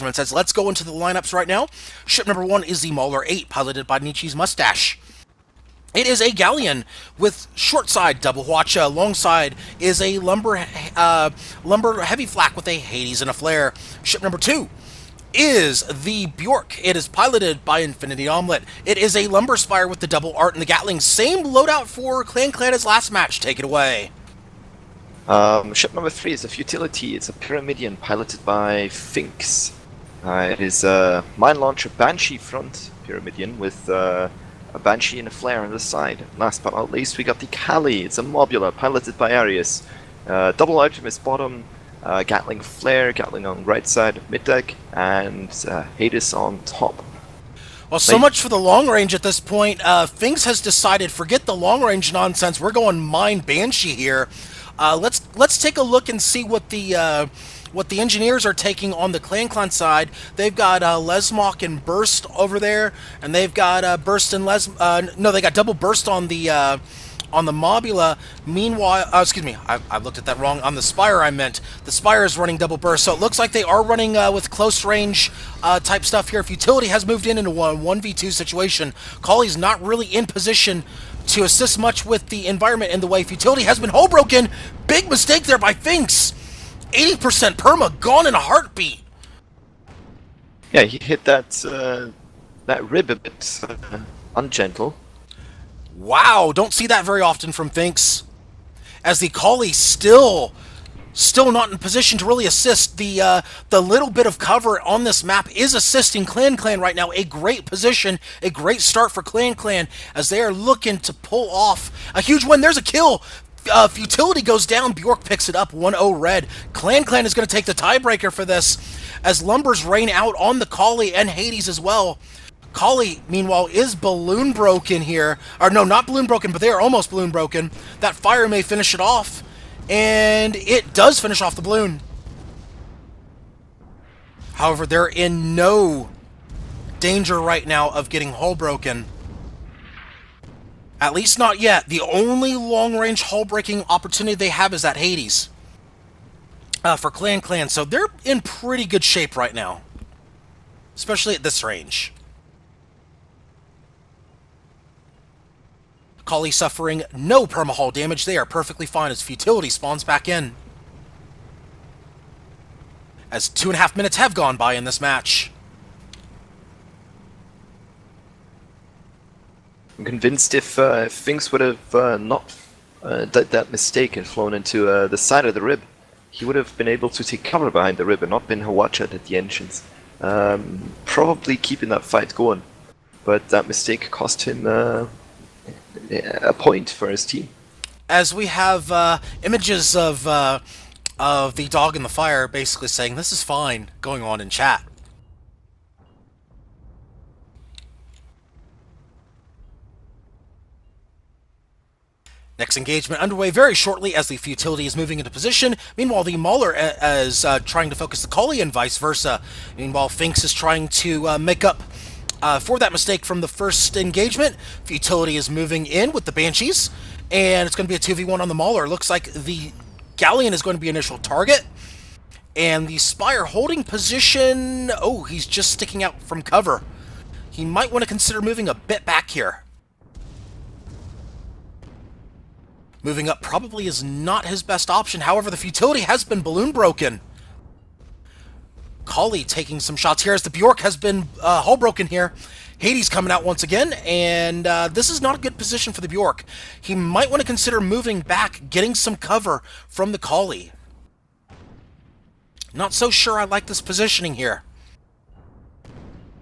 and says, let's go into the lineups right now. Ship number 1 is the Mauler 8, piloted by Nietzsche's Mustache. It is a galleon with short side double watch. Long side is a lumber heavy flak with a Hades and a flare. Ship number 2 is the Bjork. It is piloted by Infinity Omelette. It is a lumber spire with the double art and the Gatling. Same loadout for Clan as last match. Take it away. Ship number 3 is a Futility. It's a Pyramidion piloted by Finks. It is a mine launcher Banshee front Pyramidion with a Banshee and a flare on the side. Last but not least, we got the Kali. It's a Mobula piloted by Arius. Double Artemis bottom, Gatling flare, Gatling on right side of mid deck, and Hades on top. Well, so much for the long range at this point. Finks has decided, forget the long range nonsense. We're going mine Banshee here. Let's take a look and see what the engineers are taking on the Clan side. They've got Lesmok and Burst over there, and they've got Burst and no, they got double Burst on the Mobula. Meanwhile, excuse me, I looked at that wrong. On the Spire, I meant the Spire is running double Burst, so it looks like they are running with close range type stuff here. Futility has moved into a 1v2 situation. Colley's not really in position to assist much with the environment in the way. Futility has been hull broken. Big mistake there by Finks. 80% perma gone in a heartbeat. Yeah, he hit that rib a bit ungentle. Wow, don't see that very often from Finks. As the Collie still not in position to really assist. The little bit of cover on this map is assisting Clan right now. A great position, a great start for Clan as they are looking to pull off a huge win. There's a kill. Futility goes down. Bjork picks it up. 1-0 red. Clan is going to take the tiebreaker for this as Lumbers rain out on the Collie and Hades as well. Collie, meanwhile, is balloon broken here. Or no, not balloon broken, but they are almost balloon broken. That fire may finish it off. And it does finish off the balloon. However, they're in no danger right now of getting hull broken. At least not yet. The only long-range hull-breaking opportunity they have is that Hades. For Clan. So they're in pretty good shape right now. Especially at this range. Collie suffering no perma-hull damage. They are perfectly fine as Futility spawns back in. As 2.5 minutes have gone by in this match. I'm convinced if Finks would have not done that mistake and flown into the side of the rib, he would have been able to take cover behind the rib and not been Hawatched at the entrance. Probably keeping that fight going. But that mistake cost him a point for his team. As we have images of the dog in the fire basically saying, this is fine, going on in chat. Next engagement underway very shortly as the Futility is moving into position. Meanwhile, the Mauler is trying to focus the Collie and vice versa. Meanwhile, Finks is trying to make up for that mistake from the first engagement. Futility is moving in with the Banshees, and it's going to be a 2v1 on the Mauler. Looks like the Galleon is going to be initial target, and the Spire holding position. Oh, he's just sticking out from cover. He might want to consider moving a bit back here. Moving up probably is not his best option. However, the Futility has been balloon broken. Collie taking some shots here as the Bjork has been hull broken here. Hades coming out once again, and this is not a good position for the Bjork. He might want to consider moving back, getting some cover from the Collie. Not so sure I like this positioning here.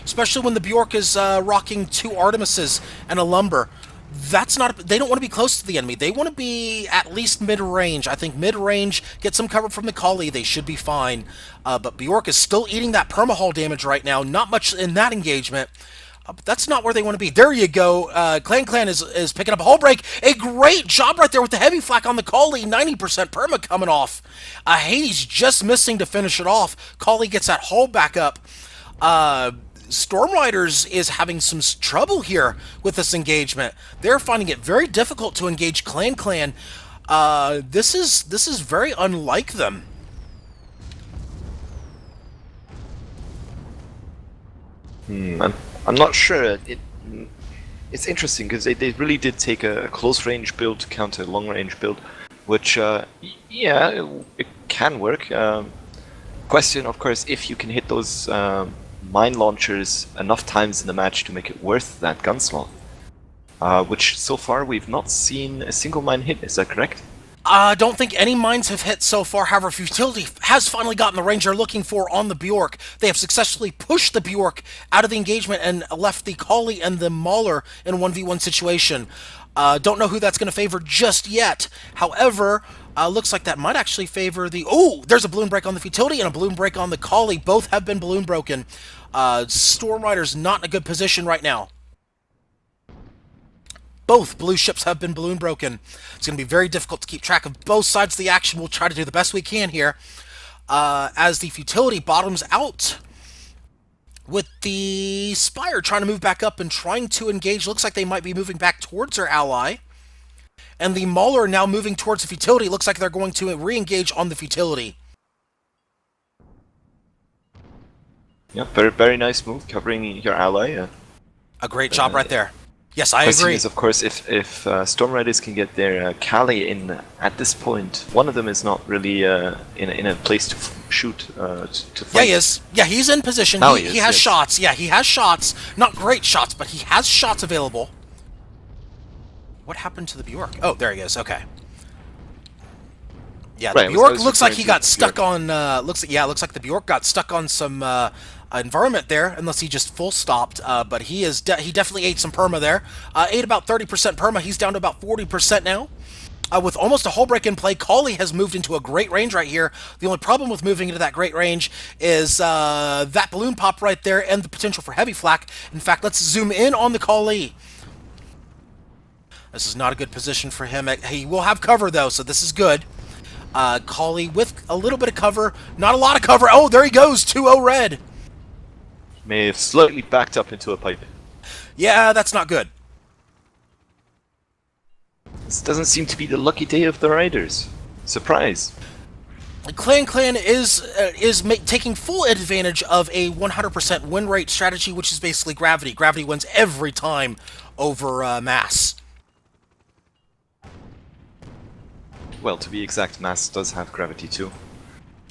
Especially when the Bjork is rocking 2 Artemises and a Lumber. That's not. They don't want to be close to the enemy. They want to be at least mid-range. I think mid-range, get some cover from the Collie, they should be fine. But Bjork is still eating that perma-hull damage right now. Not much in that engagement. But that's not where they want to be. There you go. Clan is picking up a hull break. A great job right there with the heavy flak on the Collie. 90% perma coming off. Hades just missing to finish it off. Collie gets that hull back up. Storm Ryders is having some trouble here with this engagement. They're finding it very difficult to engage Clan. This is very unlike them. I'm not sure. It's interesting because they really did take a close range build to counter a long range build, which yeah, it can work. Question, of course, if you can hit those mine launchers enough times in the match to make it worth that gun slot. Which so far we've not seen a single mine hit. Is that correct? I don't think any mines have hit so far. However, Futility has finally gotten the range they're looking for on the Bjork. They have successfully pushed the Bjork out of the engagement and left the Collie and the Mauler in a 1v1 situation. Don't know who that's going to favor just yet. However, looks like that might actually favor the... Oh, there's a balloon break on the Futility and a balloon break on the Collie. Both have been balloon broken. Storm Riders not in a good position right now. Both blue ships have been balloon broken. It's going to be very difficult to keep track of both sides of the action. We'll try to do the best we can here. As the Futility bottoms out with the Spire trying to move back up and trying to engage. Looks like they might be moving back towards their ally. And the Mauler now moving towards the Futility. Looks like they're going to re-engage on the Futility. Yeah, very, very nice move, covering your ally. A great job right there. Yes, I Question agree. is, of course, if Storm Riders can get their Kali in at this point, one of them is not really in a place to shoot to fight. Yeah, he is. Yeah, he's in position. Now he he is, has yes. shots. Yeah, he has shots. Not great shots, but he has shots available. What happened to the Bjork? Oh, there he is. Okay. Yeah, the Right, Bjork I was looks like referring he to got the stuck Bjork. on. Looks like the Bjork got stuck on some environment there, unless he just full stopped. But he is he definitely ate some perma there. Ate about 30% perma. He's down to about 40% now. With almost a whole break in play, Collie has moved into a great range right here. The only problem with moving into that great range is that balloon pop right there and the potential for heavy flak. In fact, let's zoom in on the Collie. This is not a good position for him. He will have cover, though, so this is good. Collie with a little bit of cover. Not a lot of cover. Oh, there he goes. 2-0 red. May have slightly backed up into a pipe. Yeah, that's not good. This doesn't seem to be the lucky day of the Riders. Surprise. Clan is taking full advantage of a 100% win rate strategy, which is basically gravity. Gravity wins every time over mass. Well, to be exact, mass does have gravity too.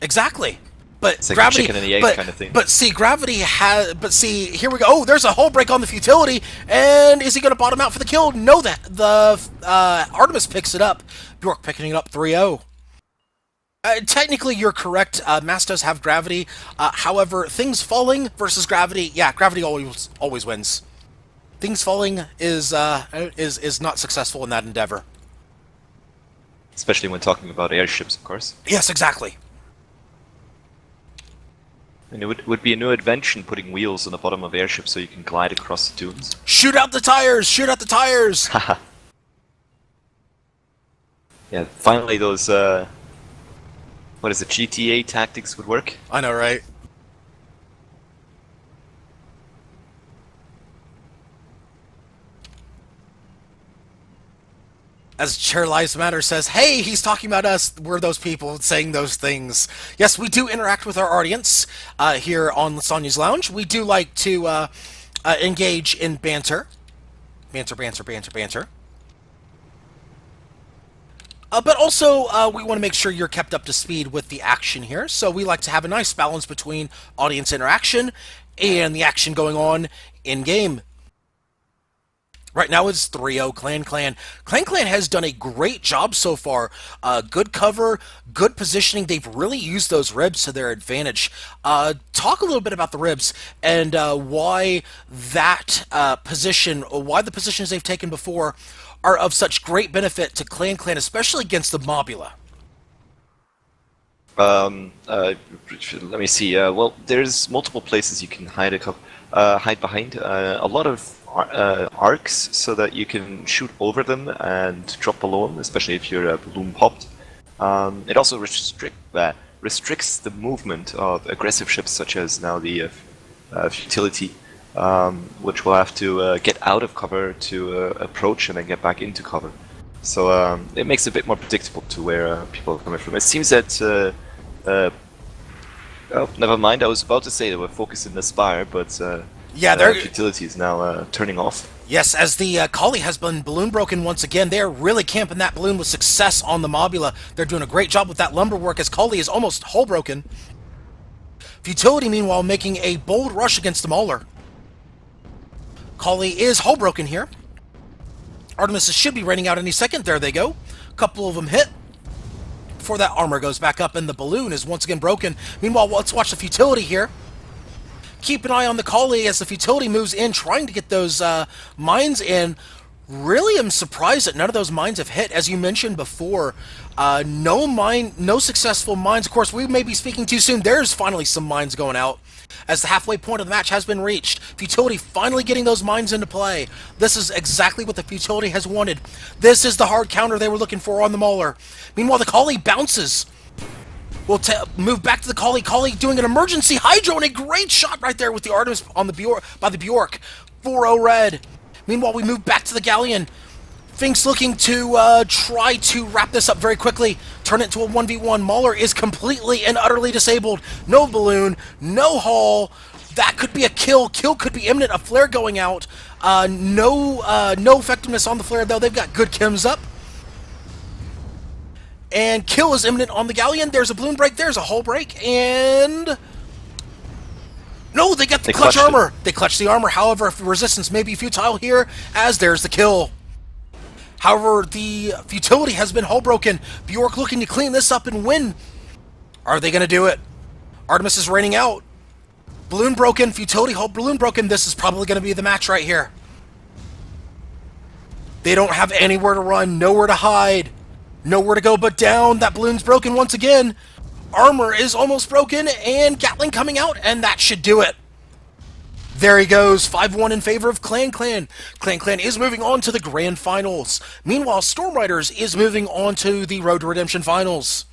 Exactly. But It's like gravity, a chicken and the egg but, kind of thing. But see, gravity has. But see, here we go. Oh, there's a hull break on the Futility, and is he going to bottom out for the kill? No, that the Artemis picks it up. Bjork picking it up 3-0. Technically, you're correct. Mass does have gravity. However, things falling versus gravity, yeah, gravity always wins. Things falling is not successful in that endeavor. Especially when talking about airships, of course. Yes, exactly. And it would be a new invention putting wheels on the bottom of airships so you can glide across the dunes. Shoot out the tires! Shoot out the tires! Haha. Yeah, finally those, what is it, GTA tactics would work. I know, right? As Chair Lives Matter says, hey, he's talking about us. We're those people saying those things. Yes, we do interact with our audience here on Lasagna's Lounge. We do like to engage in banter. Banter, banter, banter, banter. But also, we want to make sure you're kept up to speed with the action here. So we like to have a nice balance between audience interaction and the action going on in-game. Right now it's 3-0 Clan. Clan has done a great job so far. Good cover, good positioning. They've really used those ribs to their advantage. Talk a little bit about the ribs and why that position, why the positions they've taken before are of such great benefit to Clan, especially against the Mobula. Let me see. Well, there's multiple places you can hide hide behind. A lot of arcs so that you can shoot over them and drop below them, especially if you're balloon popped. It also restricts the movement of aggressive ships such as now the Futility, which will have to get out of cover to approach and then get back into cover. So it makes it a bit more predictable to where people are coming from. It seems that oh, never mind. I was about to say they were focused in the Spire, but Yeah, they're futility is now turning off. yes, as the collie has been balloon broken once again. They're really camping that balloon with success on the Mobula. They're doing a great job with that lumber work as collie is almost hull broken. Futility, meanwhile, making a bold rush against the Mauler. Collie is hull broken here. Artemis should be raining out any second. There they go. A couple of them hit. Before that armor goes back up and the balloon is once again broken. Meanwhile, let's watch the Futility here. Keep an eye on the Collie as the Futility moves in, trying to get those mines in. Really am surprised that none of those mines have hit. As you mentioned before, no successful mines. Of course, we may be speaking too soon. There's finally some mines going out as the halfway point of the match has been reached. Futility finally getting those mines into play. This is exactly what the Futility has wanted. This is the hard counter they were looking for on the Mauler. Meanwhile, the Collie bounces. We'll move back to the Collie. Collie doing an emergency hydro and a great shot right there with the Artemis on the Bjork, by the Bjork. 4-0 red. Meanwhile, we move back to the Galleon. Finks looking to try to wrap this up very quickly. Turn it to a 1v1. Mauler is completely and utterly disabled. No balloon, no hull. That could be a kill. Kill could be imminent. A flare going out. No effectiveness on the flare, though. They've got good chems up. And kill is imminent on the Galleon. There's a balloon break. There's a hull break. And no, they got the clutch armor. They clutch the armor. However, resistance may be futile here, as there's the kill. However, the Futility has been hull broken. Bjork looking to clean this up and win. Are they going to do it? Artemis is raining out. Balloon broken. Futility hull balloon broken. This is probably going to be the match right here. They don't have anywhere to run, nowhere to hide, nowhere to go but down. That balloon's broken once again. Armor is almost broken, and Gatling coming out, and that should do it. There he goes, 5-1 in favor of Clan Clan. Clan Clan is moving on to the Grand Finals. Meanwhile, Storm Ryders is moving on to the Road to Redemption Finals.